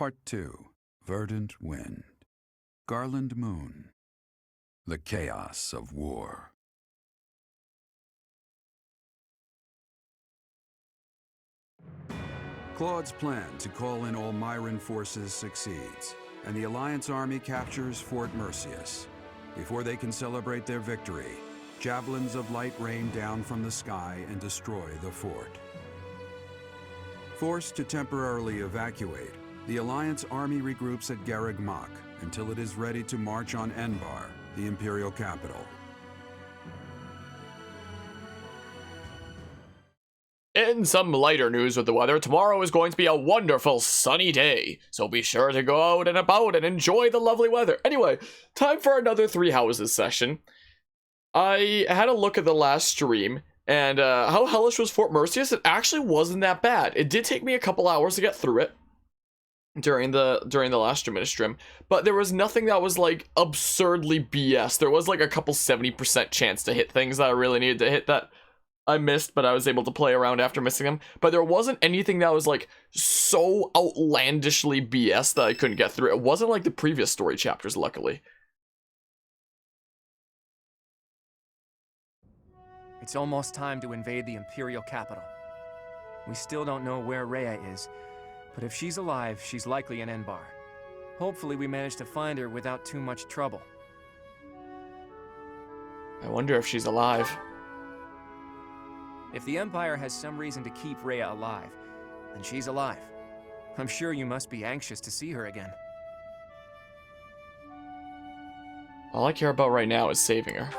Part 2. Verdant Wind. Garland Moon. The Chaos of War. Claude's plan to call in all Myran forces succeeds, and the Alliance army captures Fort Mercius. Before they can celebrate their victory, javelins of light rain down from the sky and destroy the fort. Forced to temporarily evacuate, the Alliance army regroups at Garreg Mach until it is ready to march on Enbar, the Imperial capital. In some lighter news with the weather, tomorrow is going to be a wonderful sunny day, so be sure to go out and about and enjoy the lovely weather. Anyway, time for another Three Houses session. I had a look at the last stream, and how hellish was Fort Mercius? It actually wasn't that bad. It did take me a couple hours to get through it during the last stream, but there was nothing that was like absurdly BS. There was like a couple 70% chance to hit things that I really needed to hit that I missed, but I was able to play around after missing them. But there wasn't anything that was like so outlandishly BS that I couldn't get through. It wasn't like the previous story chapters, luckily. It's almost time to invade the Imperial capital. We still don't know where Rhea is, but if she's alive, she's likely in Enbar. Hopefully we manage to find her without too much trouble. I wonder if she's alive. If the Empire has some reason to keep Rhea alive, then she's alive. I'm sure you must be anxious to see her again. All I care about right now is saving her.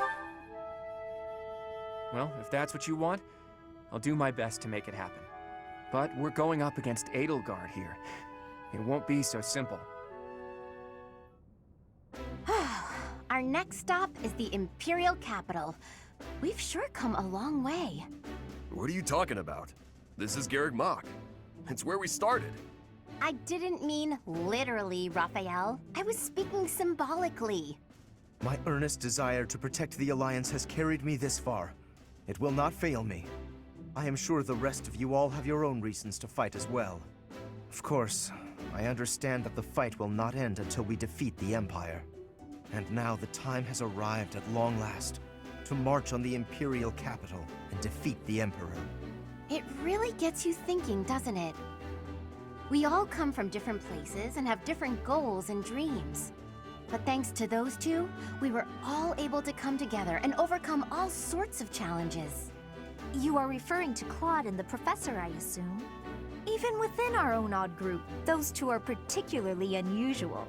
Well, if that's what you want, I'll do my best to make it happen. But we're going up against Edelgard here. It won't be so simple. Our next stop is the Imperial capital. We've sure come a long way. What are you talking about? This is Garreg Mach. It's where we started. I didn't mean literally, Raphael. I was speaking symbolically. My earnest desire to protect the Alliance has carried me this far. It will not fail me. I am sure the rest of you all have your own reasons to fight as well. Of course, I understand that the fight will not end until we defeat the Empire. And now the time has arrived at long last to march on the Imperial capital and defeat the Emperor. It really gets you thinking, doesn't it? We all come from different places and have different goals and dreams. But thanks to those two, we were all able to come together and overcome all sorts of challenges. You are referring to Claude and the Professor, I assume? Even within our own odd group, those two are particularly unusual.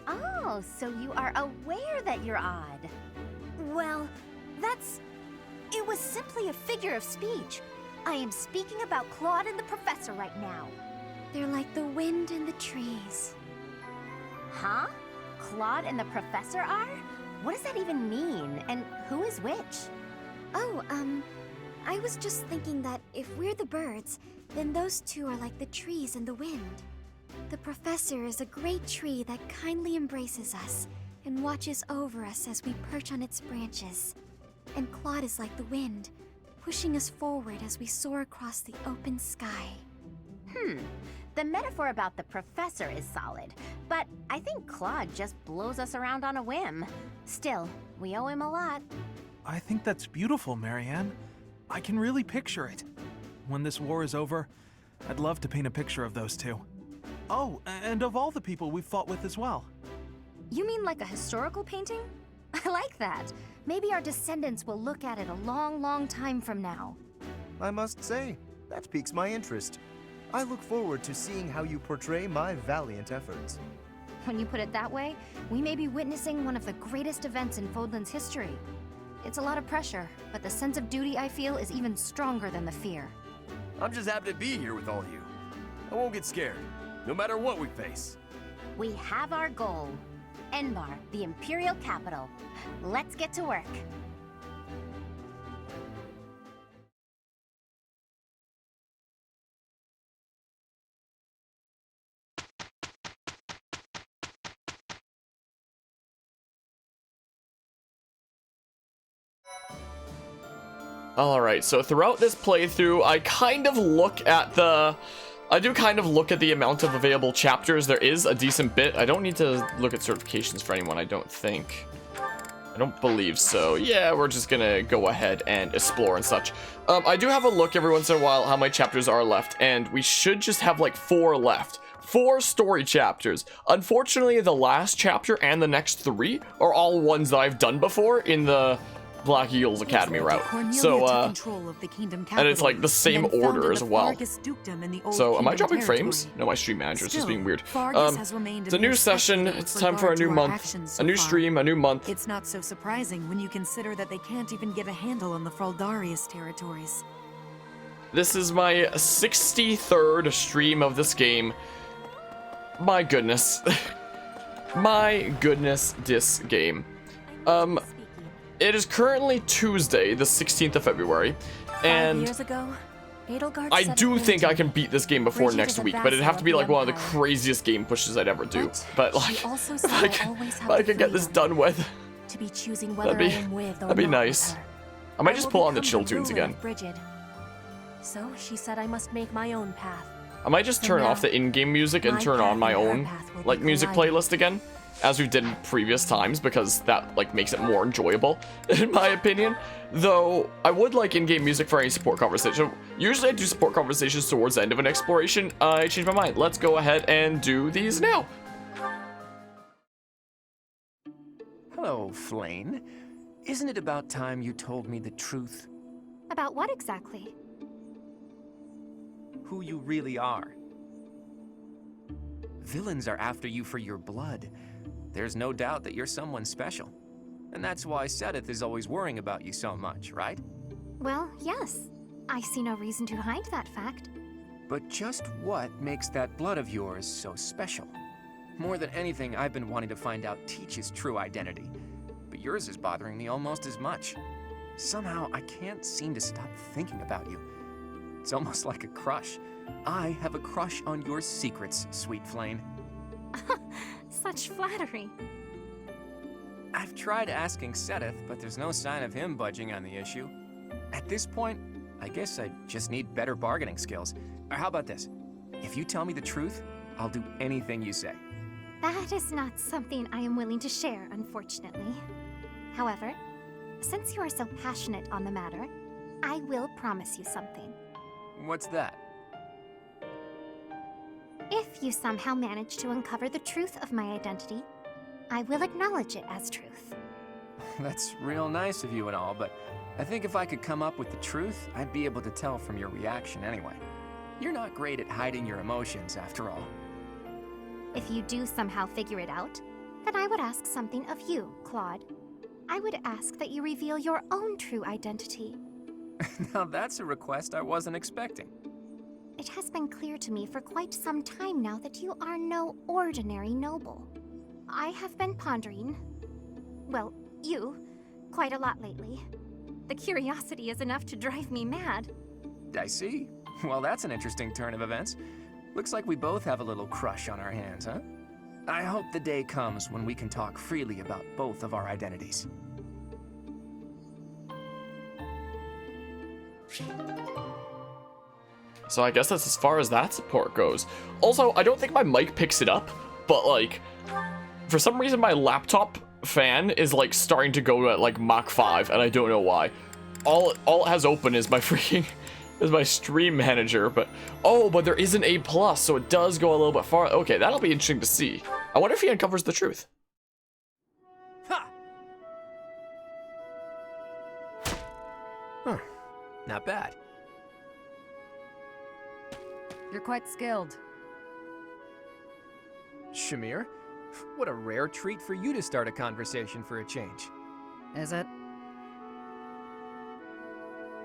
Oh, so you are aware that you're odd. Well, it was simply a figure of speech. I am speaking about Claude and the Professor right now. They're like the wind in the trees. Huh? Claude and the Professor are? What does that even mean? And who is which? Oh, I was just thinking that if we're the birds, then those two are like the trees and the wind. The Professor is a great tree that kindly embraces us and watches over us as we perch on its branches. And Claude is like the wind, pushing us forward as we soar across the open sky. The metaphor about the Professor is solid, but I think Claude just blows us around on a whim. Still, we owe him a lot. I think that's beautiful, Marianne. I can really picture it. When this war is over, I'd love to paint a picture of those two. Oh, and of all the people we've fought with as well. You mean like a historical painting? I like that. Maybe our descendants will look at it a long, long time from now. I must say, that piques my interest. I look forward to seeing how you portray my valiant efforts. When you put it that way, we may be witnessing one of the greatest events in Fodlan's history. It's a lot of pressure, but the sense of duty I feel is even stronger than the fear. I'm just happy to be here with all of you. I won't get scared, no matter what we face. We have our goal. Enbar, the Imperial capital. Let's get to work. Alright, so throughout this playthrough, I kind of look at the I do kind of look at the amount of available chapters. There is a decent bit. I don't need to look at certifications for anyone, I don't think. I don't believe so. Yeah, we're just gonna go ahead and explore and such. I do have a look every once in a while how many chapters are left, and we should just have like 4 left. 4 story chapters. Unfortunately, the last chapter and the next 3 are all ones that I've done before in the Black Eagles Academy route. So, and it's like the same order as well. So, am I dropping frames? No, my stream manager is just being weird. It's a new session. It's time for a new month. A new stream, a new month. It's not so surprising when you consider that they can't even get a handle on the Fraldarius territories. This is my 63rd stream of this game. My goodness. My goodness, this game. It is currently Tuesday, the 16th of February, and 5 years ago, I do think I can beat this game before next week, but it'd have to be like one of the craziest game pushes I'd ever do. But like, if I could get this done with, To be choosing whether that'd be nice. I might just pull on the chill tunes again. So she said I must make my own path. I might just turn off the in-game music and turn on my own like music playlist again, as we did in previous times, because that like makes it more enjoyable, in my opinion. Though I would like in-game music for any support conversation. Usually I do support conversations towards the end of an exploration. I changed my mind. Let's go ahead and do these now. Hello, Flane. Isn't it about time you told me the truth? About what exactly? Who you really are. Villains are after you for your blood. There's no doubt that you're someone special. And that's why Sedith is always worrying about you so much, right? Well, yes. I see no reason to hide that fact. But just what makes that blood of yours so special? More than anything, I've been wanting to find out Teach's true identity. But yours is bothering me almost as much. Somehow, I can't seem to stop thinking about you. It's almost like a crush. I have a crush on your secrets, sweet Flane. Such flattery. I've tried asking Sedith, but there's no sign of him budging on the issue. At this point, I guess I just need better bargaining skills. Or how about this? If you tell me the truth, I'll do anything you say. That is not something I am willing to share, unfortunately. However, since you are so passionate on the matter, I will promise you something. What's that? If you somehow manage to uncover the truth of my identity, I will acknowledge it as truth. That's real nice of you and all, but I think if I could come up with the truth, I'd be able to tell from your reaction anyway. You're not great at hiding your emotions, after all. If you do somehow figure it out, then I would ask something of you, Claude. I would ask that you reveal your own true identity. Now that's a request I wasn't expecting. It has been clear to me for quite some time now that you are no ordinary noble. I have been pondering, well, you, quite a lot lately. The curiosity is enough to drive me mad. I see. Well, that's an interesting turn of events. Looks like we both have a little crush on our hands, huh? I hope the day comes when we can talk freely about both of our identities. So I guess that's as far as that support goes. Also, I don't think my mic picks it up, but like, for some reason my laptop fan is like starting to go at like Mach 5, and I don't know why. All it has open is my freaking, is my stream manager, but there is an A+, so it does go a little bit far. Okay, that'll be interesting to see. I wonder if he uncovers the truth. Ha! Huh. Not bad. You're quite skilled. Shamir, what a rare treat for you to start a conversation for a change. Is it?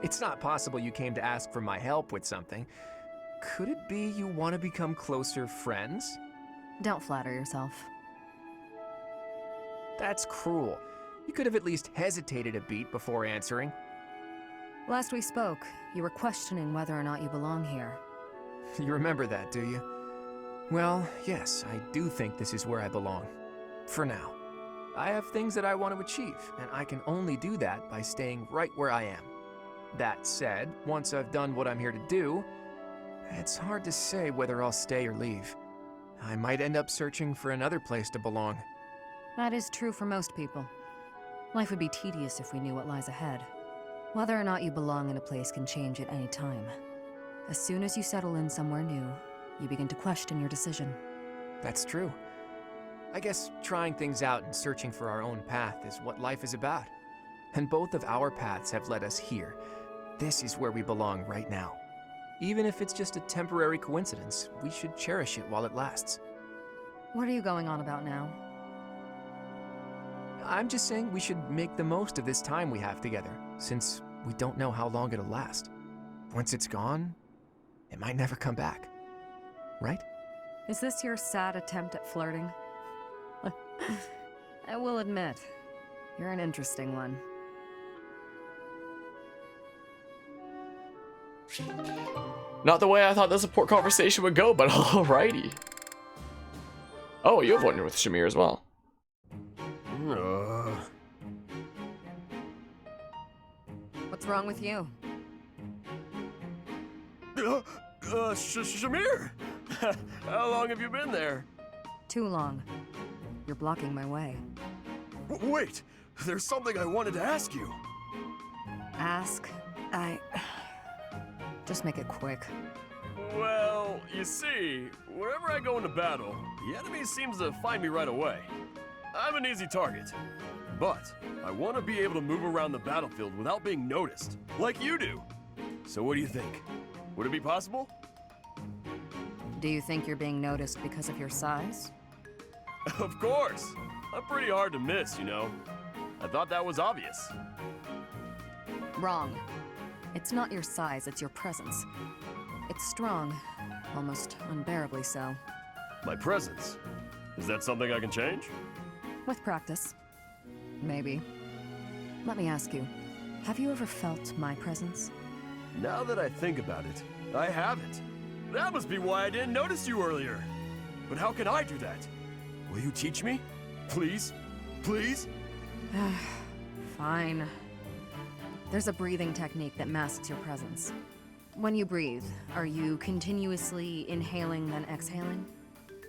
It's not possible you came to ask for my help with something. Could it be you want to become closer friends? Don't flatter yourself. That's cruel. You could have at least hesitated a beat before answering. Last we spoke, you were questioning whether or not you belong here. You remember that, do you? Well, yes, I do think this is where I belong. For now. I have things that I want to achieve, and I can only do that by staying right where I am. That said, once I've done what I'm here to do, It's hard to say whether I'll stay or leave. I might end up searching for another place to belong. That is true for most people. Life would be tedious if we knew what lies ahead. Whether or not you belong in a place can change at any time. As soon as you settle in somewhere new, you begin to question your decision. That's true. I guess trying things out and searching for our own path is what life is about. And both of our paths have led us here. This is where we belong right now. Even if it's just a temporary coincidence, we should cherish it while it lasts. What are you going on about now? I'm just saying we should make the most of this time we have together, since we don't know how long it'll last. Once it's gone, it might never come back. Right? Is this your sad attempt at flirting? I will admit, you're an interesting one. Not the way I thought the support conversation would go, but alrighty. Oh, you have one with Shamir as well. What's wrong with you? Shamir! How long have you been there? Too long. You're blocking my way. Wait! There's something I wanted to ask you. Ask? Just make it quick. Well, you see, whenever I go into battle, the enemy seems to find me right away. I'm an easy target. But I want to be able to move around the battlefield without being noticed, like you do. So what do you think? Would it be possible? Do you think you're being noticed because of your size? Of course! I'm pretty hard to miss, you know. I thought that was obvious. Wrong. It's not your size, it's your presence. It's strong, almost unbearably so. My presence? Is that something I can change? With practice. Maybe. Let me ask you, have you ever felt my presence? Now that I think about it, I haven't. That must be why I didn't notice you earlier. But how can I do that? Will you teach me? Please? Please? Fine. There's a breathing technique that masks your presence. When you breathe, are you continuously inhaling then exhaling?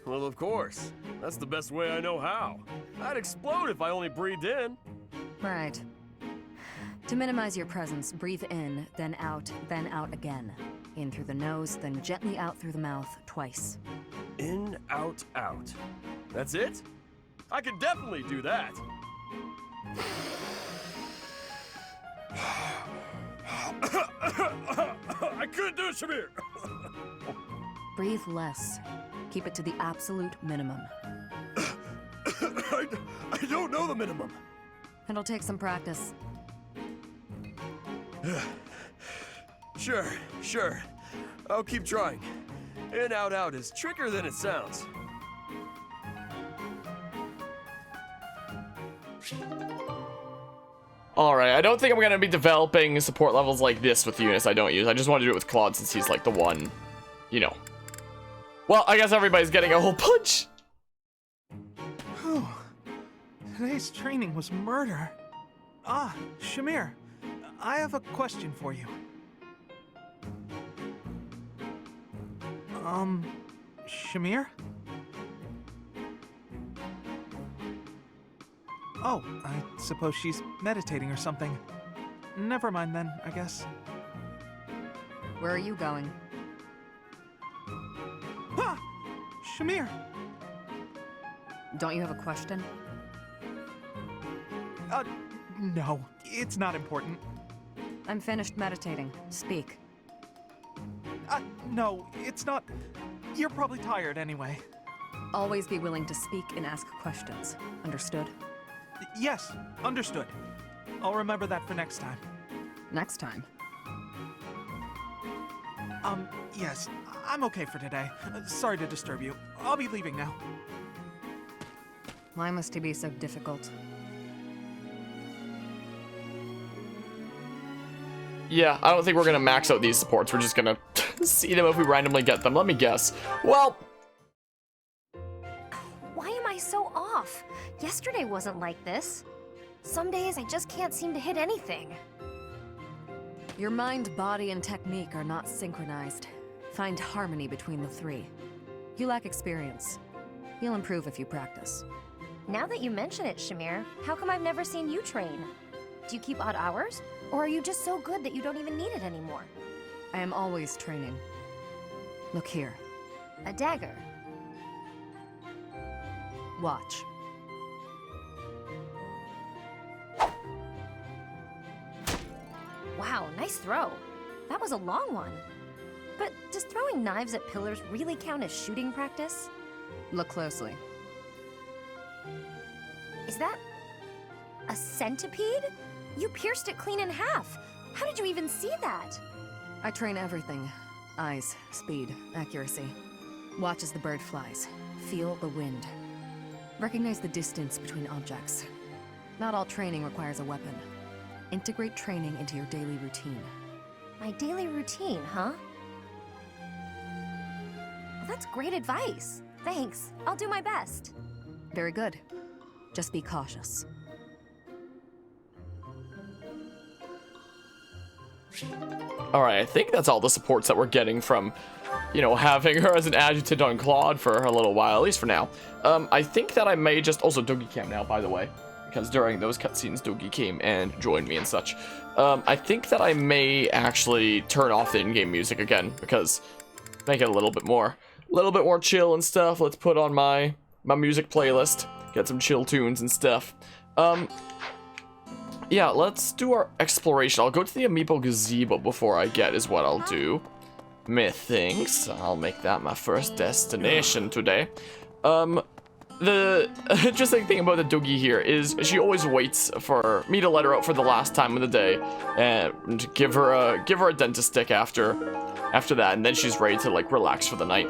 Well, of course. That's the best way I know how. I'd explode if I only breathed in. Right. To minimize your presence, breathe in, then out again. In through the nose, then gently out through the mouth, twice. In, out, out. That's it? I can definitely do that. I couldn't do it, Shamir. Breathe less. Keep it to the absolute minimum. I don't know the minimum. It'll take some practice. Sure. I'll keep trying. In, out, out is trickier than it sounds. Alright, I don't think I'm gonna be developing support levels like this with units I don't use. I just want to do it with Claude since he's like the one, you know. Well, I guess everybody's getting a whole bunch. Whew. Today's training was murder. Ah, Shamir, I have a question for you. Shamir? Oh, I suppose she's meditating or something. Never mind then, I guess. Where are you going? Ah! Shamir! Don't you have a question? No, it's not important. I'm finished meditating. Speak. No, it's not. You're probably tired anyway. Always be willing to speak and ask questions. Understood? Yes, understood. I'll remember that for next time. Next time. Yes, I'm okay for today. Sorry to disturb you. I'll be leaving now. Why must he be so difficult? Yeah, I don't think we're gonna max out these supports. We're just gonna see them if we randomly get them. Let me guess. Well, Why am I so off? Yesterday wasn't like this. Some days I just can't seem to hit anything. Your mind, body, and technique are not synchronized. Find harmony between the three. You lack experience. You'll improve if you practice. Now that you mention it, Shamir, how come I've never seen you train? Do you keep odd hours? Or are you just so good that you don't even need it anymore? I am always training. Look here. A dagger. Watch. Wow, nice throw. That was a long one. But does throwing knives at pillars really count as shooting practice? Look closely. Is that a centipede? You pierced it clean in half. How did you even see that? I train everything. Eyes, speed, accuracy. Watch as the bird flies. Feel the wind. Recognize the distance between objects. Not all training requires a weapon. Integrate training into your daily routine. My daily routine, huh? Well, that's great advice. Thanks. I'll do my best. Very good. Just be cautious. Alright, I think that's all the supports that we're getting from, you know, having her as an adjutant on Claude for a little while, at least for now. I think that I may just... Also, Doogie came now, by the way, because during those cutscenes, Doogie came and joined me and such. I think that I may actually turn off the in-game music again, because make it a little bit more chill and stuff. Let's put on my music playlist, get some chill tunes and stuff. Yeah, let's do our exploration. I'll go to the Amiibo Gazebo before I get is what I'll do. Methinks I'll make that my first destination today. The interesting thing about the Doogie here is she always waits for me to let her out for the last time of the day and give her a dentist stick after that, and then she's ready to like relax for the night.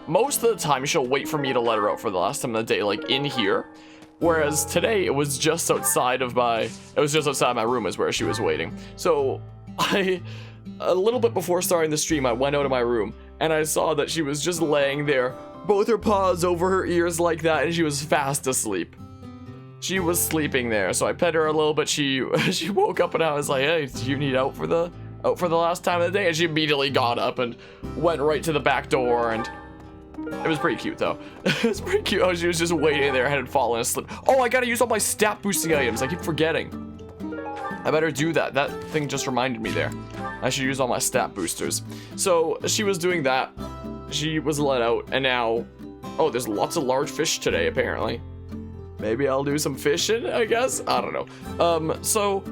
Most of the time she'll wait for me to let her out for the last time of the day, like in here. Whereas today it was just outside my room is where she was waiting. So a little bit before starting the stream, I went out of my room and I saw that she was just laying there, both her paws over her ears like that, and she was fast asleep. She was sleeping there, so I pet her a little bit. She woke up and I was like, "Hey, do you need out for the last time of the day?" And she immediately got up and went right to the back door, and it was pretty cute though. It was pretty cute. Oh, she was just waiting there, had fallen asleep. Oh, I gotta use all my stat boosting items. I keep forgetting. I better do that. That thing just reminded me there. I should use all my stat boosters. So she was doing that. She was let out, and now, oh, there's lots of large fish today apparently. Maybe I'll do some fishing, I guess. I don't know. So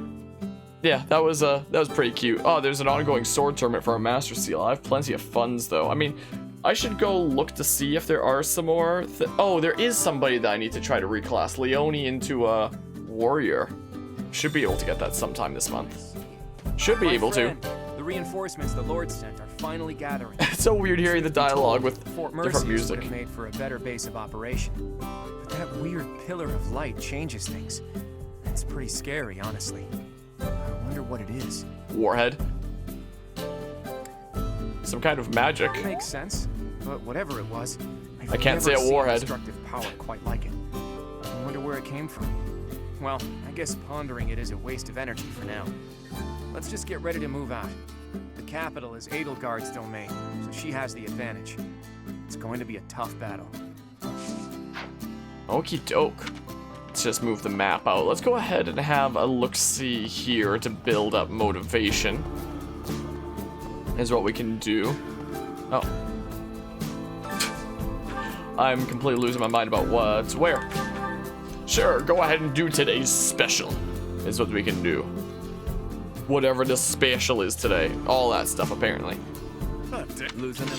yeah, that was pretty cute. Oh, there's an ongoing sword tournament for a Master Seal. I have plenty of funds though. I mean, I should go look to see if there are some more. Oh, there is somebody that I need to try to reclass Leone into a warrior. Should be able to get that sometime this month. Should be able to. The reinforcements the Lord sent are finally gathering. It's so weird hearing the dialogue with Fort different Mercy music. would have made for a better base of operation. But that weird pillar of light changes things. It's pretty scary, honestly. I wonder what it is. Warhead. Some kind of magic. Makes sense, but whatever it was, I can't say a never warhead. seen destructive power quite like it. I wonder where it came from. Well, I guess pondering it is a waste of energy for now. Let's just get ready to move out. The capital is Edelgard's domain, so she has the advantage. It's going to be a tough battle. Okie doke. Let's just move the map out. Let's go ahead and have a look-see here to build up motivation. Is what we can do. Oh. I'm completely losing my mind about what's where. Sure, go ahead and do today's special. Is what we can do. Whatever the special is today. All that stuff, apparently. Losing them.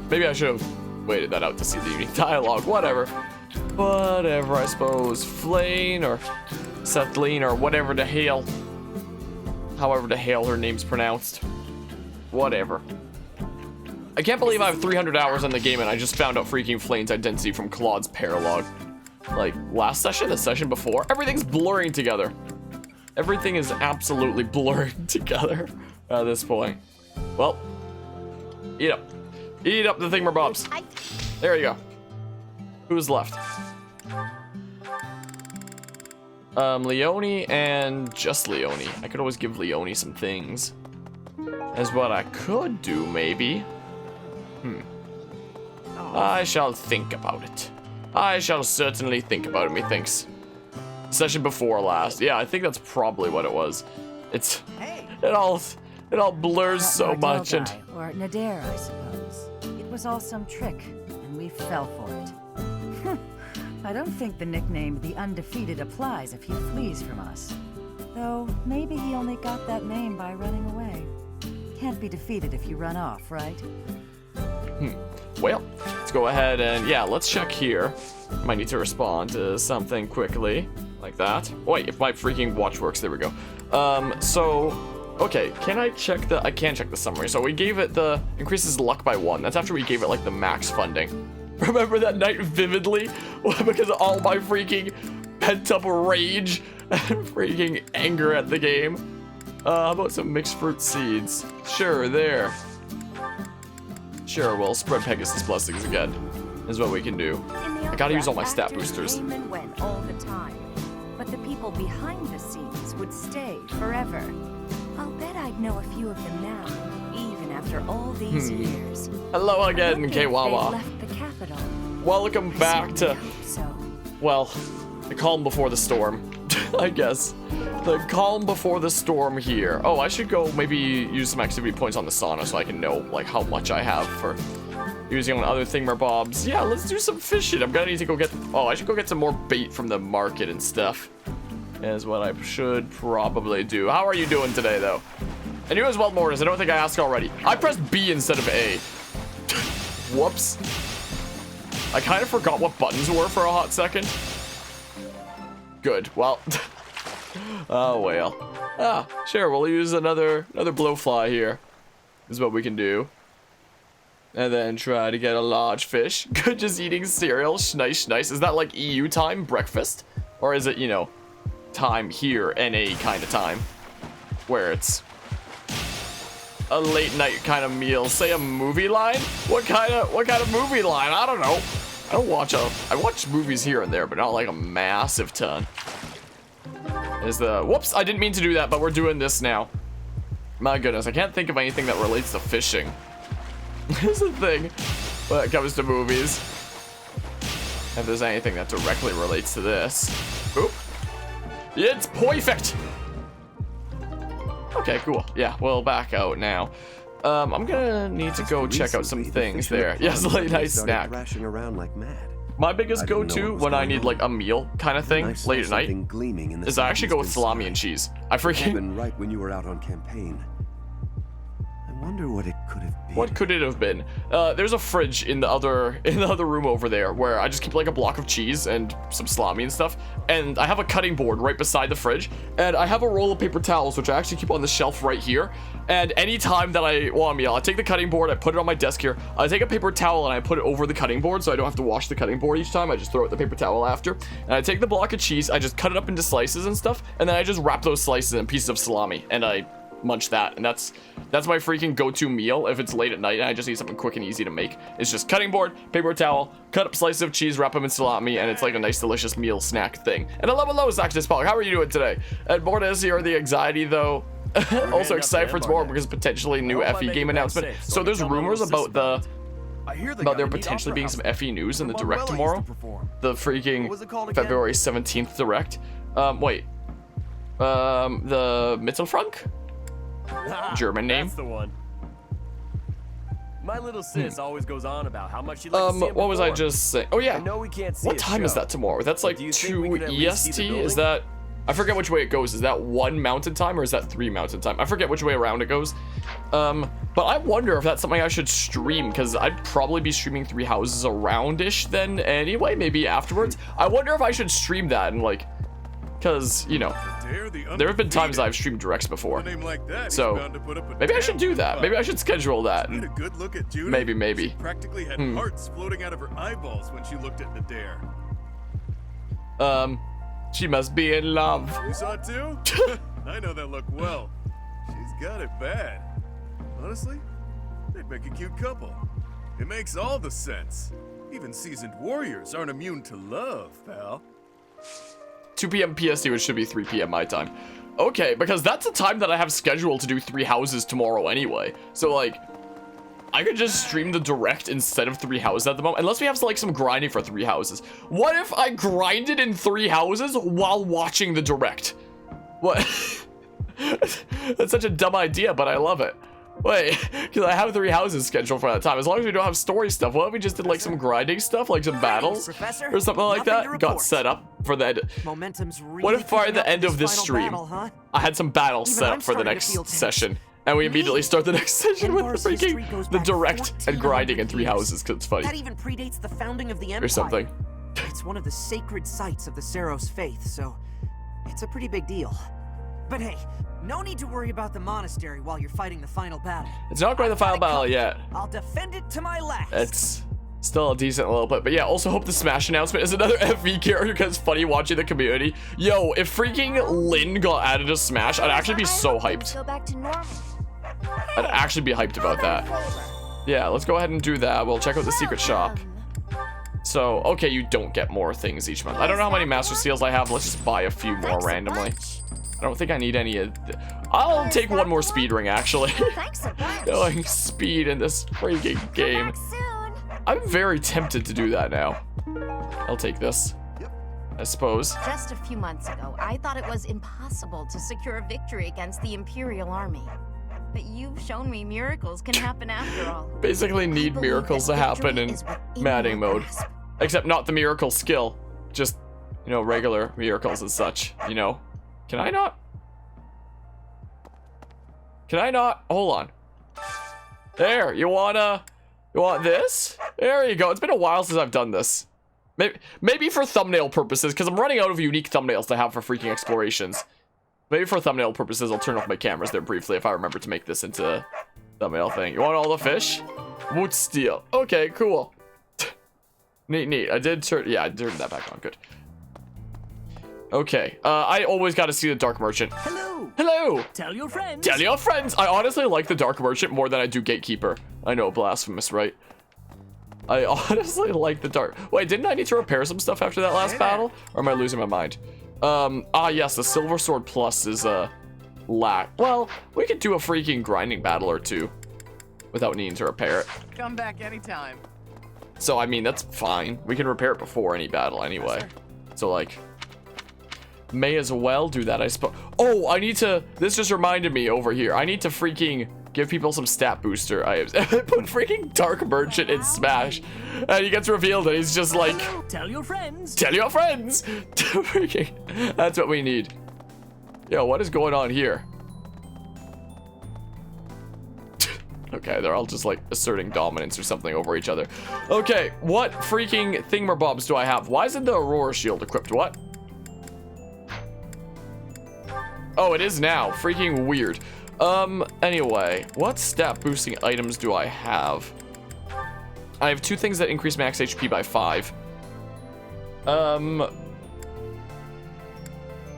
Maybe I should have waited that out to see the unique dialogue. Whatever. Whatever, I suppose. Flane or Sethlene or whatever the hell. However the hell her name's pronounced. Whatever. I can't believe I have 300 hours in the game and I just found out freaking Flane's identity from Claude's paralogue. Like, last session, the session before, everything's blurring together. Everything is absolutely blurring together at this point. Well, eat up. Eat up the thingamabobs. There you go. Who's left? Leone and just Leone. I could always give Leone some things. is what I could do, maybe. I shall think about it. I shall certainly think about it, methinks. Session before last. Yeah, I think that's probably what it was. It all blurs so much and... Or Nadir, I suppose. It was all some trick, and we fell for it. I don't think the nickname The Undefeated applies if he flees from us. Though, maybe he only got that name by running away. Can't be defeated if you run off, right? Well, let's go ahead and, yeah, let's check here. Might need to respond to something quickly, like that. Wait, if my freaking watch works, there we go. Okay, can I check the, I can check the summary. So we gave it the, increases luck by 1. That's after we gave it, like, the max funding. Remember that night vividly? Because of all my freaking pent-up rage and freaking anger at the game. How about some mixed fruit seeds? Sure, there. Sure, we'll spread Pegasus blessings again. Is what we can do. I gotta use all my stat boosters. Came and went all the time, but the people behind the scenes would stay forever. I'll bet I'd know a few of them now, even after all these years. Hello again, Kiwawa. Left the capital. Welcome back to, well, the calm before the storm, I guess. The calm before the storm here. Oh, I should go maybe use some activity points on the sauna so I can know, like, how much I have for using on other thingamabobs. Yeah, let's do some fishing. I'm gonna need to go get, oh, I should go get some more bait from the market and stuff. Is what I should probably do. How are you doing today, though? And you as well, Mortis. I don't think I asked already. I pressed B instead of A. Whoops. I kind of forgot what buttons were for a hot second. Good. Well. Oh, well. Ah, sure. We'll use another blowfly here. Is what we can do. And then try to get a large fish. Good, just eating cereal. Schnice, schnice. Is that like EU time, breakfast? Or is it, you know, time here, NA kind of time? Where it's a late night kind of meal. Say a movie line? What kind of movie line? I don't know. I watch movies here and there, but not like a massive ton. Whoops, I didn't mean to do that, but we're doing this now. My goodness, I can't think of anything that relates to fishing. Here's the thing when it comes to movies. If there's anything that directly relates to this. Oop. It's perfect. Okay, cool. Yeah, we'll back out now. I'm gonna need to go check out some things there. Yes, late night snack. Around like mad. My biggest go-to when I need like a meal kind of thing late at night is I actually go with salami and cheese. I freaking right when you were out on campaign. I wonder what it could have been. What could it have been? There's a fridge in the other room over there where I just keep like a block of cheese and some salami and stuff. And I have a cutting board right beside the fridge. And I have a roll of paper towels, which I actually keep on the shelf right here. And anytime that I want a meal, I take the cutting board, I put it on my desk here. I take a paper towel and I put it over the cutting board so I don't have to wash the cutting board each time. I just throw out the paper towel after. And I take the block of cheese, I just cut it up into slices and stuff. And then I just wrap those slices in pieces of salami. And I munch that, and that's my freaking go-to meal if it's late at night and I just need something quick and easy to make. It's just cutting board, paper towel, cut up slices of cheese, wrap them in salami, and it's like a nice delicious meal snack thing. And hello, Zactus Pollock, how are you doing today? And Mortis, you're the anxiety though. Also excited for tomorrow because potentially new FE game announcement. So there's rumors about there potentially being some FE news in the direct tomorrow. The freaking February 17th direct. Wait. The Mittelfrank? German name. That's the one. My little sis always goes on about how much she likes to see him what was I perform. just saying? Oh yeah. I know we can't see What his time is show, that tomorrow? That's like but do you think we 2 could at least see EST? the Is building? that, I forget which way it goes. Is that 1 mountain time or is that 3 mountain time? I forget which way around it goes. But I wonder if that's something I should stream, because I'd probably be streaming 3 houses around-ish then anyway, maybe afterwards. I wonder if I should stream that and like, because, you know, there have been times I've streamed directs before. So maybe I should do that. Maybe I should schedule that. Had a good look at Judith. Maybe. She practically had hearts floating out of her eyeballs when she looked at Nadir. She must be in love. You saw it too? I know that look well. She's got it bad. Honestly, they'd make a cute couple. It makes all the sense. Even seasoned warriors aren't immune to love, pal. 2 p.m. PST, which should be 3 p.m. my time. Okay, because that's the time that I have scheduled to do 3 houses tomorrow anyway. So, like, I could just stream the direct instead of 3 houses at the moment. Unless we have, like, some grinding for 3 houses. What if I grinded in 3 houses while watching the direct? What? That's such a dumb idea, but I love it. Wait, because I have 3 houses scheduled for that time. As long as we don't have story stuff, what if we just did like some grinding stuff, like some battles or something like that? Got set up for that. Momentum's really What if by the end of this stream, battle, I had some battles set up for the next session, and we immediately start the next session with freaking the direct and grinding in 3 houses because it's funny. That even predates the founding of the Empire. Or something. It's one of the sacred sites of the Seros faith, so it's a pretty big deal. But hey, no need to worry about the monastery while you're fighting the final battle. It's not quite the final battle yet. I'll defend it to my last. It's still a decent little bit. But yeah, also hope the Smash announcement is another FV character because it's funny watching the community. Yo, if freaking Lynn got added to Smash, I'd actually be so hyped. Go back to normal. I'd actually be hyped about that. Yeah, let's go ahead and do that. We'll check out the secret shop. So, okay, you don't get more things each month. I don't know how many Master Seals I have. Let's just buy a few more randomly. I don't think I need any of... I'll take one more speed ring, actually. Going speed in this freaking game. I'm very tempted to do that now. I'll take this, I suppose. Just a few months ago, I thought it was impossible to secure a victory against the Imperial Army. But you've shown me miracles can happen after all. Basically need miracles to happen in Maddening mode. Except not the miracle skill. Just, you know, regular miracles and such, you know. Can I not? Can I not? Hold on. There, you want this? There you go. It's been a while since I've done this. Maybe for thumbnail purposes, because I'm running out of unique thumbnails to have for freaking explorations. Maybe for thumbnail purposes, I'll turn off my cameras there briefly if I remember to make this into a thumbnail thing. You want all the fish? Wood steel. Okay, cool. Neat. I did turn that back on. Good. Okay, I always got to see the Dark Merchant. Hello! Tell your friends! Tell your friends! I honestly like the Dark Merchant more than I do Gatekeeper. I know, blasphemous, right? I honestly like the Dark... Wait, didn't I need to repair some stuff after that last battle? Or am I losing my mind? Yes, the Silver Sword Plus is, lack. Well, we could do a freaking grinding battle or 2 without needing to repair it. Come back anytime. So, I mean, that's fine. We can repair it before any battle anyway. So, like... May as well do that, I suppose. Oh, I need to... This just reminded me over here. I need to freaking give people some stat booster items. I put freaking Dark Merchant in Smash. And he gets revealed and he's just like... Tell your friends. Tell your friends. Freaking... That's what we need. Yo, what is going on here? Okay, they're all just like asserting dominance or something over each other. Okay, what freaking thingamabobs do I have? Why isn't the Aurora Shield equipped? What? Oh, it is now. Freaking weird. Anyway, what stat boosting items do I have? I have 2 things that increase max HP by 5.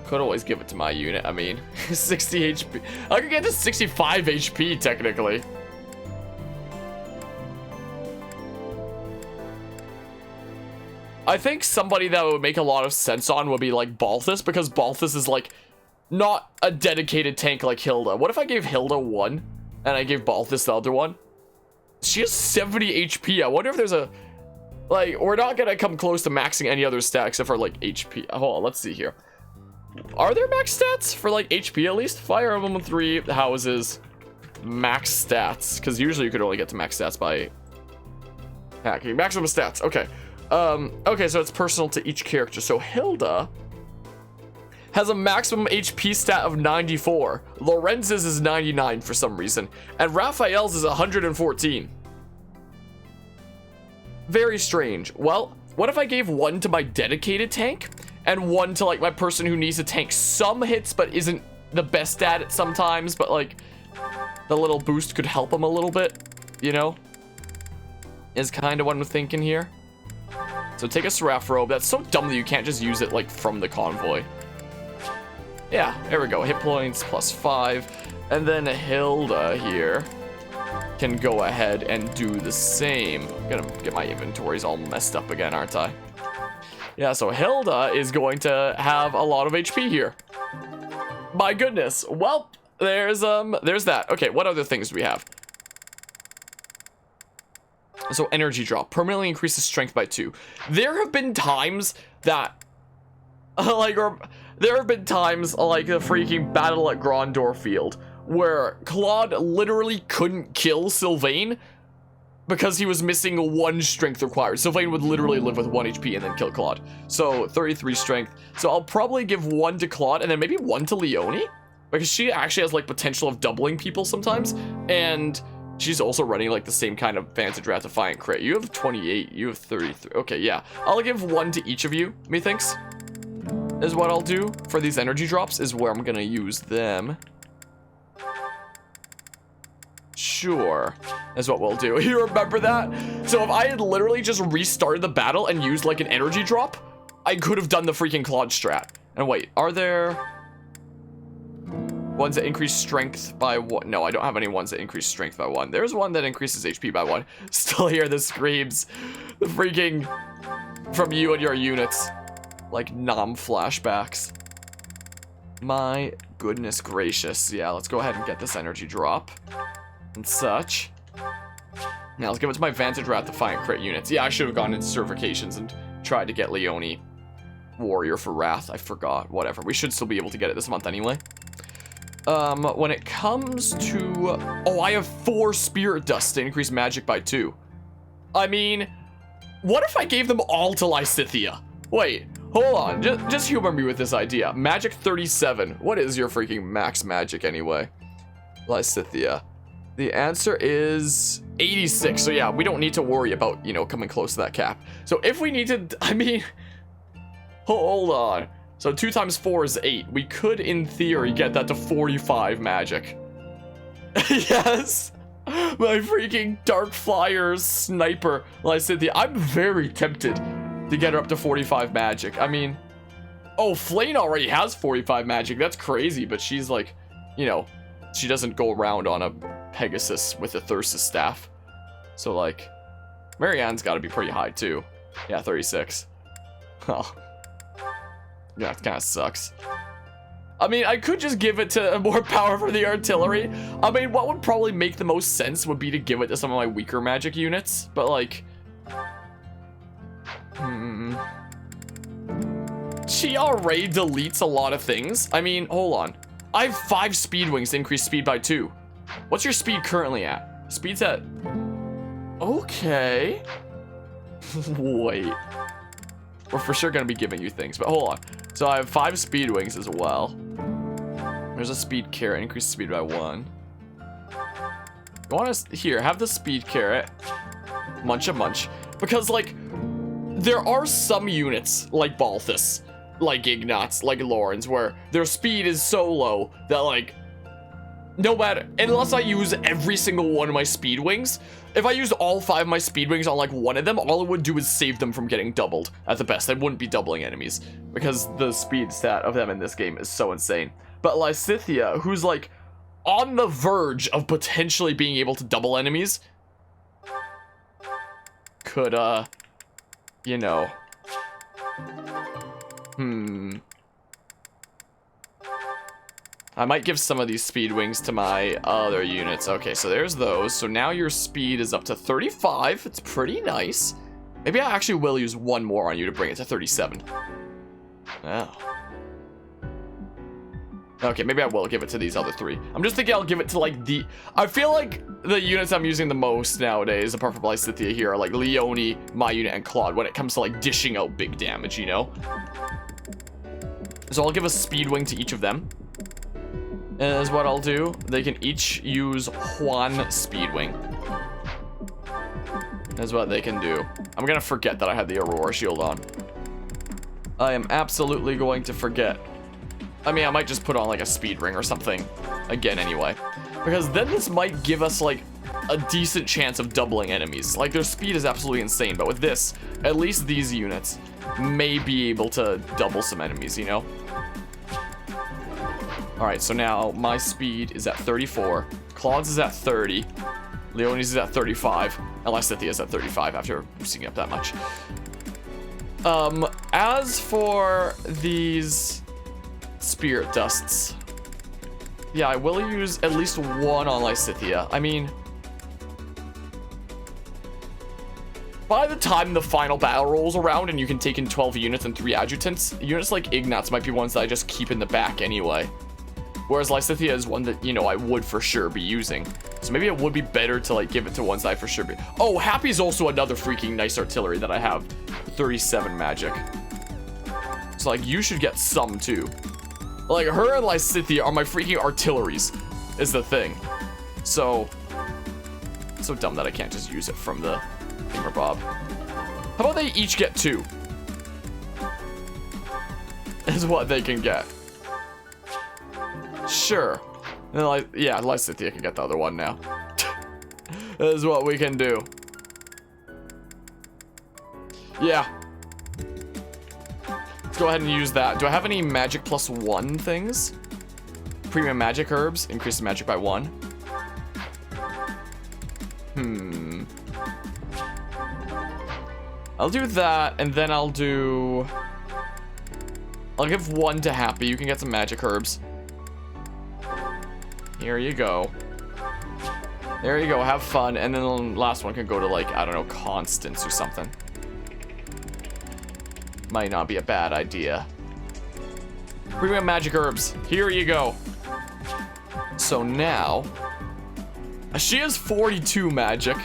Could always give it to my unit. I mean, 60 HP. I could get to 65 HP, technically. I think somebody that would make a lot of sense on would be like Balthus, because Balthus is like not a dedicated tank like Hilda. What if I gave Hilda 1 and I gave Balthus the other one? She has 70 HP. I wonder if there's a... Like, we're not gonna come close to maxing any other stat except for like HP. Hold on, let's see here. Are there max stats for like HP at least? Fire Emblem 3 houses max stats. Because usually you could only get to max stats by hacking. Maximum stats, okay. Okay, so it's personal to each character. So Hilda has a maximum HP stat of 94. Lorenz's is 99 for some reason. And Raphael's is 114. Very strange. Well, what if I gave 1 to my dedicated tank and 1 to like my person who needs to tank some hits but isn't the best at it sometimes, but like the little boost could help him a little bit, you know? Is kind of what I'm thinking here. So take a Seraph Robe. That's so dumb that you can't just use it like from the convoy. Yeah, there we go. Hit points plus 5. And then Hilda here can go ahead and do the same. I'm gonna get my inventories all messed up again, aren't I? Yeah, so Hilda is going to have a lot of HP here. My goodness. Well, there's that. Okay, what other things do we have? So energy drop permanently increases strength by 2. There have been times that there have been times like the freaking battle at Grandor Field where Claude literally couldn't kill Sylvain because he was missing 1 strength required. Sylvain would literally live with 1 HP and then kill Claude. So 33 strength. So I'll probably give 1 to Claude and then maybe 1 to Leonie, because she actually has like potential of doubling people sometimes, and she's also running like the same kind of Vantage Rat Defiant crit. You have 28, you have 33. Okay, yeah. I'll give 1 to each of you, methinks, is what I'll do for these energy drops, is where I'm gonna use them. Sure, is what we'll do. You remember that? So if I had literally just restarted the battle and used like an energy drop, I could have done the freaking Claude strat. And wait, are there ones that increase strength by 1? No, I don't have any ones that increase strength by 1. There's one that increases HP by 1. Still hear the screams, the freaking from you and your units, like Nom flashbacks. My goodness gracious. Yeah, let's go ahead and get this energy drop and such. Now let's give it to my Vantage Rat Defiant crit units. Yeah, I should have gone into certifications and tried to get Leonie Warrior for Wrath. I forgot. Whatever. We should still be able to get it this month anyway. When it comes to... Oh, I have 4 Spirit Dusts to increase magic by 2. I mean, what if I gave them all to Lysithea? Wait, hold on. Just humor me with this idea. Magic 37. What is your freaking max magic anyway? Lysithea. The answer is 86. So yeah, we don't need to worry about, you know, coming close to that cap. So if we need to... I mean... Hold on. So 2 times 4 is 8. We could, in theory, get that to 45 magic. Yes! My freaking Dark Flyers sniper, Lysithea. I'm very tempted to get her up to 45 magic. I mean... Oh, Flane already has 45 magic. That's crazy, but she's like, you know, she doesn't go around on a Pegasus with a Thyrsus staff. So, like, Marianne's got to be pretty high, too. Yeah, 36. Oh. Yeah, it kind of sucks. I mean, I could just give it to more power for the artillery. I mean, what would probably make the most sense would be to give it to some of my weaker magic units. But, like... She already deletes a lot of things. I mean, hold on. I have 5 speed wings to increase speed by 2. What's your speed currently at? Speed's at... Okay. Wait. We're for sure going to be giving you things, but hold on. So I have 5 speed wings as well. There's a speed carrot. Increase speed by 1. You want to... Here, have the speed carrot. Munch a munch. Because, like, there are some units, like Balthus, like Ignatz, like Lawrence, where their speed is so low that, like, no matter... Unless I use every single one of my speed wings... If I used all 5 of my speed wings on like one of them, all it would do is save them from getting doubled at the best. I wouldn't be doubling enemies because the speed stat of them in this game is so insane. But Lysithea, who's like on the verge of potentially being able to double enemies, could, you know, I might give some of these speed wings to my other units. Okay, so there's those. So now your speed is up to 35. It's pretty nice. Maybe I actually will use 1 more on you to bring it to 37. Oh. Okay, maybe I will give it to these other 3. I'm just thinking I'll give it to like the... I feel like the units I'm using the most nowadays, apart from Lysithea here, are like Leonie, my unit, and Claude when it comes to like dishing out big damage, you know? So I'll give a speed wing to each of them. Is what I'll do. They can each use 1 Speedwing. That's what they can do. I'm gonna forget that I had the Aurora Shield on. I am absolutely going to forget. I mean, I might just put on like a Speed Ring or something again anyway. Because then this might give us like a decent chance of doubling enemies. Like their speed is absolutely insane, but with this, at least these units may be able to double some enemies, you know? Alright, so now my speed is at 34. Claude's is at 30. Leonie's is at 35. And Lysithea is at 35 after boosting it up that much. As for these Spirit Dusts, Yeah, I will use at least one on Lysithea. I mean, by the time the final battle rolls around and you can take in 12 units and 3 adjutants, units like Ignatz might be ones that I just keep in the back anyway. Whereas Lysithea is one that, you know, I would for sure be using. So maybe it would be better to, like, give it to ones that I for sure be... Oh, Happy's also another freaking nice artillery that I have. 37 magic. So, like, you should get some, too. Like, her and Lysithea are my freaking artilleries, is the thing. So... so dumb that I can't just use it from the thingamabob. How about they each get 2? Is what they can get. Sure. And like, yeah, Lysithea can get the other one now. This is what we can do. Yeah. Let's go ahead and use that. Do I have any magic +1 things? Premium magic herbs. Increase the magic by 1. I'll do that, and then I'll give 1 to Happy. You can get some magic herbs. Here you go. There you go, have fun. And then the last one can go to, like, I don't know, Constance or something. Might not be a bad idea. Premium magic herbs. Here you go. So now... she has 42 magic.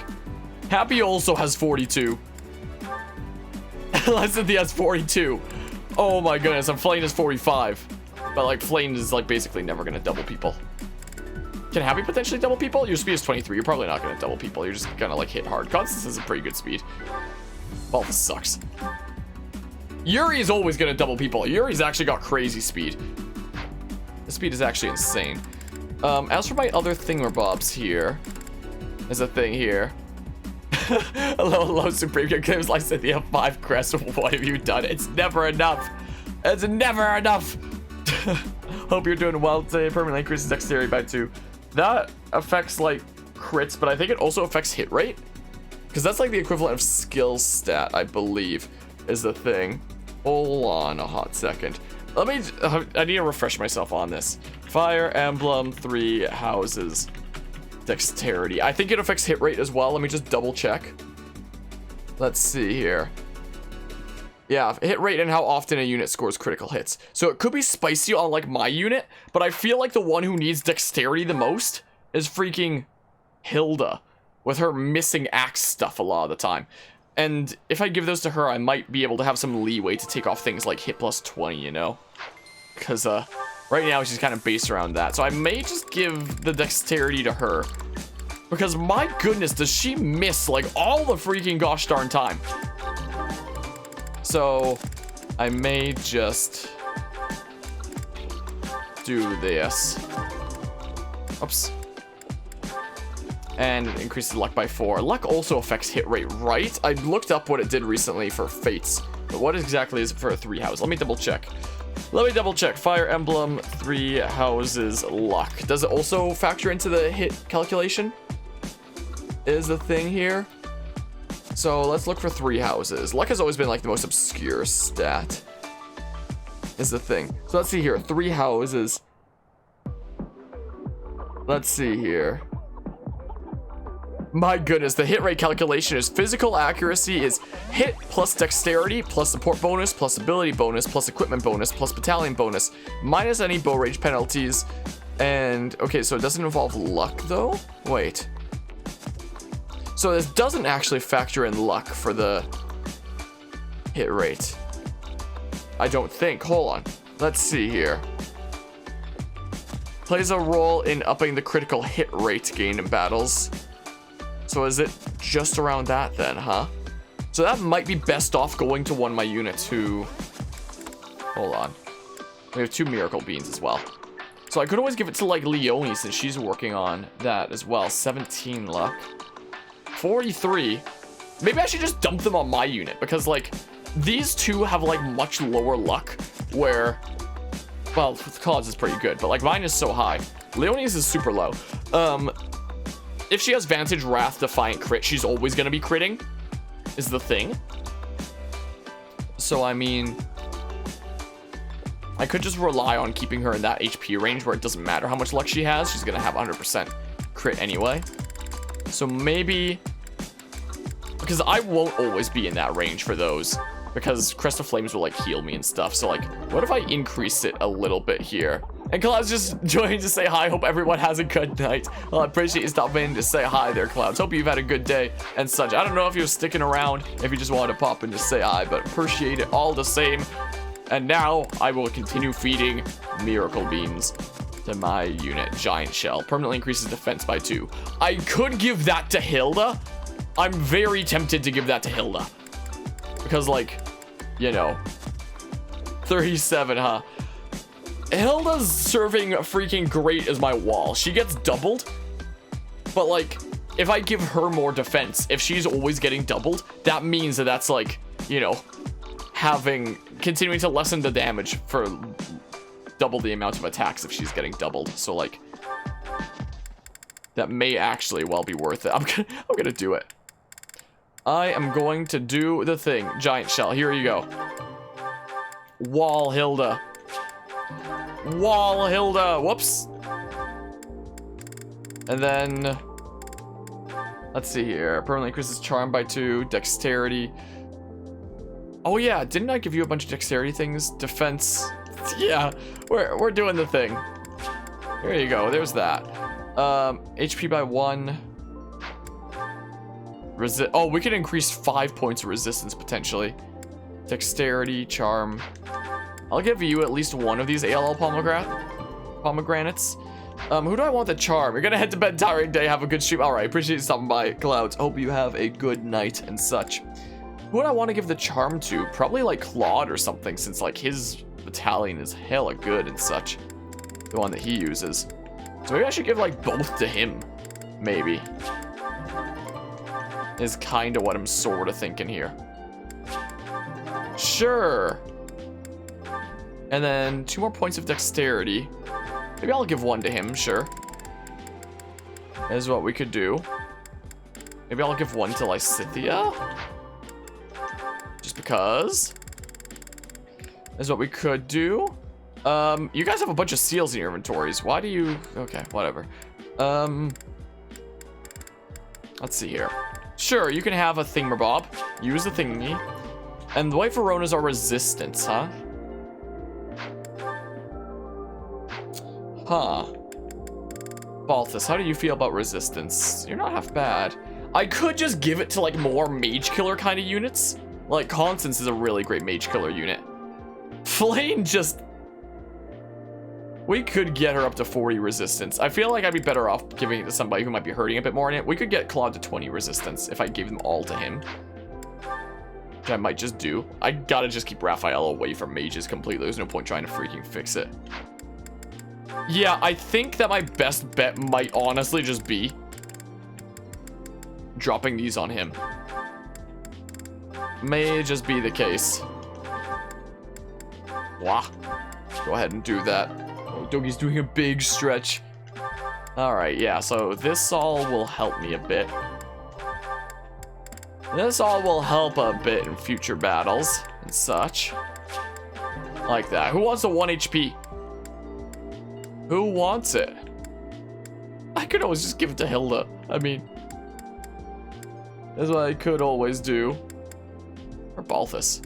Happy also has 42. Lysithea has 42. Oh my goodness, and Flame is 45. But, like, Flame is, like, basically never gonna double people. Can Happy potentially double people? Your speed is 23. You're probably not going to double people. You're just going to, like, hit hard. Constance has a pretty good speed. Balthus sucks. Yuri is always going to double people. Yuri's actually got crazy speed. The speed is actually insane. As for my other thingamabobs here, there's a thing here. Hello, Supreme. Your game's like said you have 5 crests. What have you done? It's never enough. It's never enough. Hope you're doing well today. Permanently increases dexterity by 2. That affects, like, crits, but I think it also affects hit rate. Because that's, like, the equivalent of skill stat, I believe, is the thing. Hold on a hot second. Let me... I need to refresh myself on this. Fire Emblem 3 houses dexterity. I think it affects hit rate as well. Let me just double check. Let's see here. Yeah, hit rate and how often a unit scores critical hits. So it could be spicy on, like, my unit, but I feel like the one who needs dexterity the most is freaking Hilda, with her missing axe stuff a lot of the time. And if I give those to her, I might be able to have some leeway to take off things like hit plus 20, you know? Because, right now she's kind of based around that. So I may just give the dexterity to her. Because, my goodness, does she miss, like, all the freaking gosh darn time. So, I may just do this. Oops. And increase the luck by 4. Luck also affects hit rate, right? I looked up what it did recently for fates. But what exactly is it for a 3 house? Let me double check. Fire Emblem 3 houses luck. Does it also factor into the hit calculation? Is the thing here? So let's look for 3 houses. Luck has always been like the most obscure stat. Is the thing. So let's see here. 3 houses. Let's see here. My goodness, the hit rate calculation is physical accuracy is hit plus dexterity plus support bonus plus ability bonus plus equipment bonus plus battalion bonus minus any bow range penalties. And okay, so it doesn't involve luck though? Wait. So this doesn't actually factor in luck for the hit rate. I don't think. Hold on. Let's see here. Plays a role in upping the critical hit rate gained in battles. So is it just around that then, huh? So that might be best off going to one of my units who... Hold on. We have 2 miracle beans as well. So I could always give it to, like, Leonie since she's working on that as well. 17 luck. 43. Maybe I should just dump them on my unit because, like, these 2 have, like, much lower luck where, well, Claude's is pretty good, but, like, mine is so high. Leonie's is super low. If she has Vantage, Wrath, Defiant, Crit, she's always going to be critting, is the thing. So, I mean, I could just rely on keeping her in that HP range where it doesn't matter how much luck she has. She's going to have 100% crit anyway. So maybe... Because I won't always be in that range for those. Because Crest of Flames will, like, heal me and stuff. So, like, what if I increase it a little bit here? And Cloud's just joining to say hi. Hope everyone has a good night. Well, I appreciate you stopping in to say hi there, Clouds. Hope you've had a good day and such. I don't know if you're sticking around, if you just wanted to pop in to say hi, but appreciate it all the same. And now I will continue feeding Miracle Beams to my unit. Giant Shell. Permanently increases defense by 2. I could give that to Hilda. I'm very tempted to give that to Hilda. Because, like, you know, 37, huh? Hilda's serving freaking great as my wall. She gets doubled. But, like, if I give her more defense, if she's always getting doubled, that means that that's, like, you know, continuing to lessen the damage for double the amount of attacks if she's getting doubled. So, like, that may actually well be worth it. I'm gonna do it. I am going to do the thing. Giant Shell. Here you go. Wall Hilda. Wall Hilda. Whoops. And then... Let's see here. Permanently increases Charm by 2. Dexterity. Oh yeah, didn't I give you a bunch of dexterity things? Defense. Yeah, we're doing the thing. There you go. There's that. HP by 1. Oh, we can increase 5 points of resistance potentially. Dexterity, Charm. I'll give you at least one of these ALL pomegranates. Who do I want the Charm? You're gonna head to bed, tiring day. Have a good stream. All right, appreciate you stopping by, Clouds. Hope you have a good night and such. Who would I want to give the Charm to? Probably like Claude or something, since like his battalion is hella good and such. The one that he uses. So maybe I should give like both to him. Maybe. Is kind of what I'm sort of thinking here. Sure. And then 2 more points of dexterity. Maybe I'll give 1 to him, sure. Is what we could do. Maybe I'll give 1 to Lysithia. Just because. Is what we could do. You guys have a bunch of seals in your inventories. Why do you... Okay, whatever. Let's see here. Sure, you can have a thingamabob. Use the thingy. And the White Veronas are resistance, huh? Huh. Balthus, how do you feel about resistance? You're not half bad. I could just give it to, like, more mage killer kind of units. Like, Constance is a really great mage killer unit. Flame just... We could get her up to 40 resistance. I feel like I'd be better off giving it to somebody who might be hurting a bit more in it. We could get Claude to 20 resistance if I gave them all to him. Which I might just do. I gotta just keep Raphael away from mages completely. There's no point trying to freaking fix it. Yeah, I think that my best bet might honestly just be dropping these on him. May just be the case. Wah. Go ahead and do that. Oh, Doggy's doing a big stretch. Alright, yeah, so this all will help me a bit. This all will help a bit in future battles and such. Like that. Who wants a 1 HP? Who wants it? I could always just give it to Hilda. I mean, that's what I could always do. Or Balthus.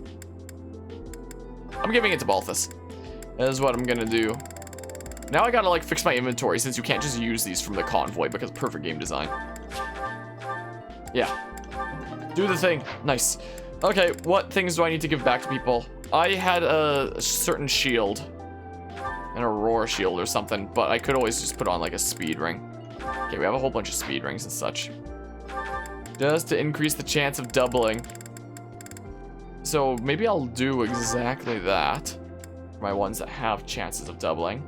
I'm giving it to Balthus. That is what I'm gonna do. Now I gotta like fix my inventory since you can't just use these from the convoy because perfect game design. Yeah. Do the thing. Nice. Okay, what things do I need to give back to people? I had a certain shield. An Aurora shield or something, but I could always just put on like a speed ring. Okay, we have a whole bunch of speed rings and such. Just to increase the chance of doubling. So maybe I'll do exactly that. For my ones that have chances of doubling.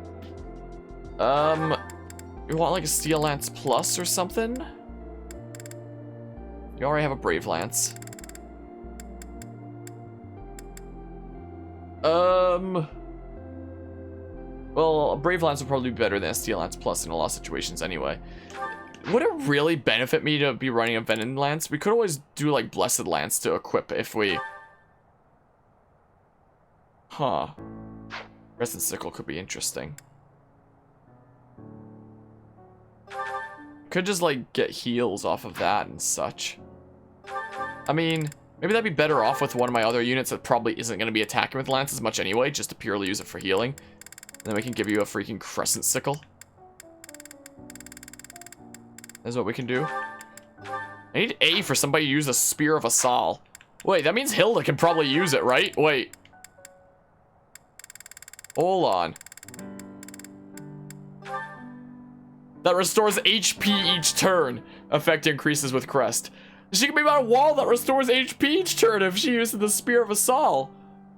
You want like a Steel Lance Plus or something? You already have a Brave Lance. Well, a Brave Lance would probably be better than a Steel Lance Plus in a lot of situations anyway. Would it really benefit me to be running a Venom Lance? We could always do like Blessed Lance to equip if we... Huh. Crescent Sickle could be interesting. Could just, like, get heals off of that and such. I mean, maybe that'd be better off with one of my other units that probably isn't going to be attacking with Lance as much anyway, just to purely use it for healing. And then we can give you a freaking Crescent Sickle. That's what we can do. I need A for somebody to use a Spear of Assault. Wait, that means Hilda can probably use it, right? Wait. Hold on. That restores HP each turn. Effect increases with Crest. She can be on a wall that restores HP each turn if she uses the Spear of Assault.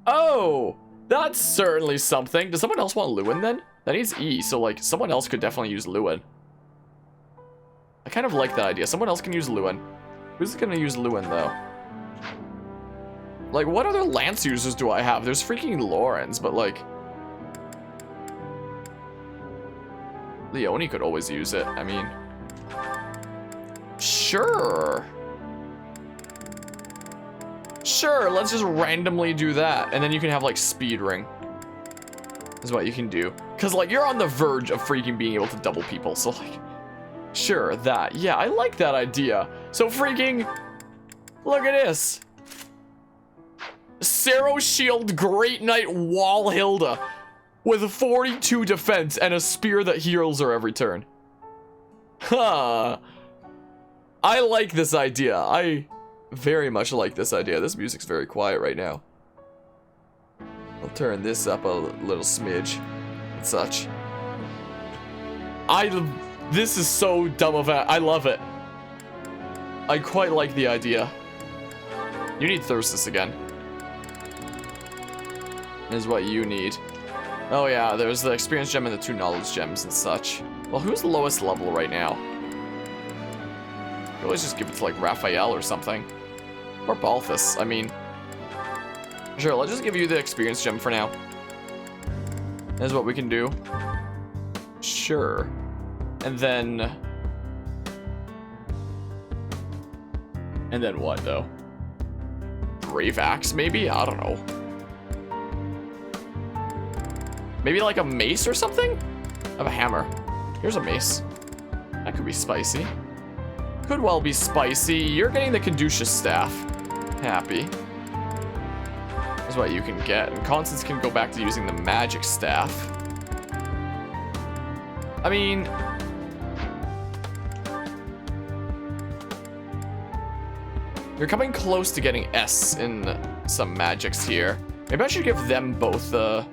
Oh, that's certainly something. Does someone else want Lewin then? That needs E, so like someone else could definitely use Lewin. I kind of like that idea. Someone else can use Lewin. Who's gonna use Lewin though? Like, what other Lance users do I have? There's freaking Lawrence, but like... Leone could always use it. I mean... Sure. Sure, let's just randomly do that. And then you can have, like, Speed Ring. Is what you can do. Because, like, you're on the verge of freaking being able to double people. So, like... Sure, that. Yeah, I like that idea. So, freaking... Look at this. Sero Shield Great Knight Wall Hilda. With 42 defense and a spear that heals her every turn. Huh. I like this idea. I very much like this idea. This music's very quiet right now. I'll turn this up a little smidge and such. This is so dumb of it. I love it. I quite like the idea. You need Thyrsus again. Is what you need. Oh yeah, there's the experience gem and the 2 knowledge gems and such. Well, who's the lowest level right now? You always just give it to like Raphael or something. Or Balthus, I mean. Sure, let's just give you the experience gem for now. That's what we can do. Sure. And then what though? Brave Axe maybe? I don't know. Maybe like a mace or something? I have a hammer. Here's a mace. That could be spicy. Could well be spicy. You're getting the Caduceus Staff. Happy. That's what you can get. And Constance can go back to using the Magic Staff. I mean... You're coming close to getting S in some magics here. Maybe I should give them both the...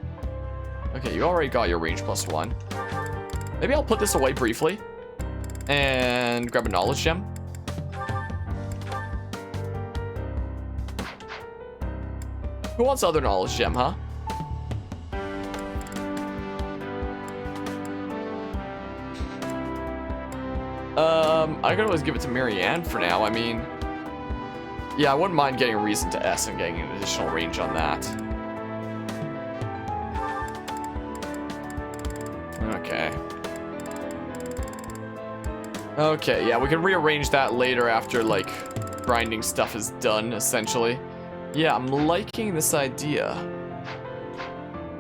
Okay, you already got your range +1. Maybe I'll put this away briefly. And grab a knowledge gem. Who wants other knowledge gem, huh? I could always give it to Marianne for now. I mean... Yeah, I wouldn't mind getting a reason to S and getting an additional range on that. Okay. Okay, yeah, we can rearrange that later after, like, grinding stuff is done, essentially. Yeah, I'm liking this idea.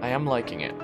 I am liking it.